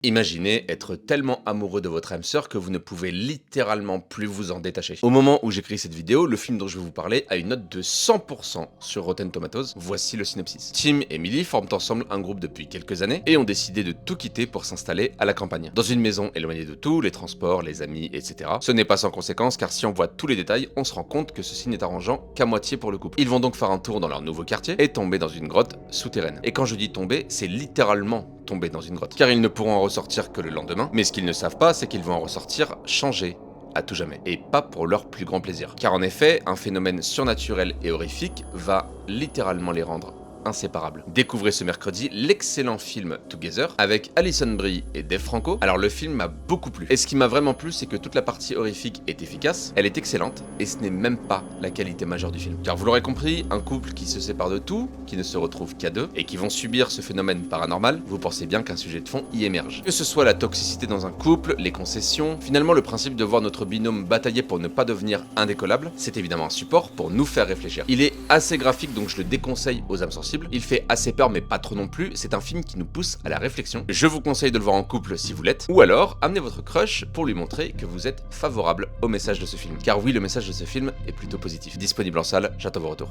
Imaginez être tellement amoureux de votre âme sœur que vous ne pouvez littéralement plus vous en détacher. Au moment où j'écris cette vidéo, le film dont je vais vous parler a une note de 100% sur Rotten Tomatoes. Voici le synopsis. Tim et Millie forment ensemble un groupe depuis quelques années et ont décidé de tout quitter pour s'installer à la campagne. Dans une maison éloignée de tout, les transports, les amis, etc. Ce n'est pas sans conséquence car si on voit tous les détails, on se rend compte que ceci n'est arrangeant qu'à moitié pour le couple. Ils vont donc faire un tour dans leur nouveau quartier et tomber dans une grotte souterraine. Et quand je dis tomber, c'est littéralement tomber dans une grotte. Car ils ne pourront en ressortir que le lendemain, mais ce qu'ils ne savent pas, c'est qu'ils vont en ressortir changés à tout jamais, et pas pour leur plus grand plaisir. Car en effet, un phénomène surnaturel et horrifique va littéralement les rendre inséparables. Découvrez ce mercredi l'excellent film Together avec Alison Brie et Dave Franco. Alors le film m'a beaucoup plu. Et ce qui m'a vraiment plu, c'est que toute la partie horrifique est efficace, elle est excellente, et ce n'est même pas la qualité majeure du film. Car vous l'aurez compris, un couple qui se sépare de tout, qui ne se retrouve qu'à deux, et qui vont subir ce phénomène paranormal, vous pensez bien qu'un sujet de fond y émerge. Que ce soit la toxicité dans un couple, les concessions, finalement le principe de voir notre binôme batailler pour ne pas devenir indécollable, c'est évidemment un support pour nous faire réfléchir. Il est assez graphique, donc je le déconseille aux âmes sensibles. Il fait assez peur mais pas trop non plus, c'est un film qui nous pousse à la réflexion. Je vous conseille de le voir en couple si vous l'êtes, ou alors amenez votre crush pour lui montrer que vous êtes favorable au message de ce film. Car oui, le message de ce film est plutôt positif. Disponible en salle, j'attends vos retours.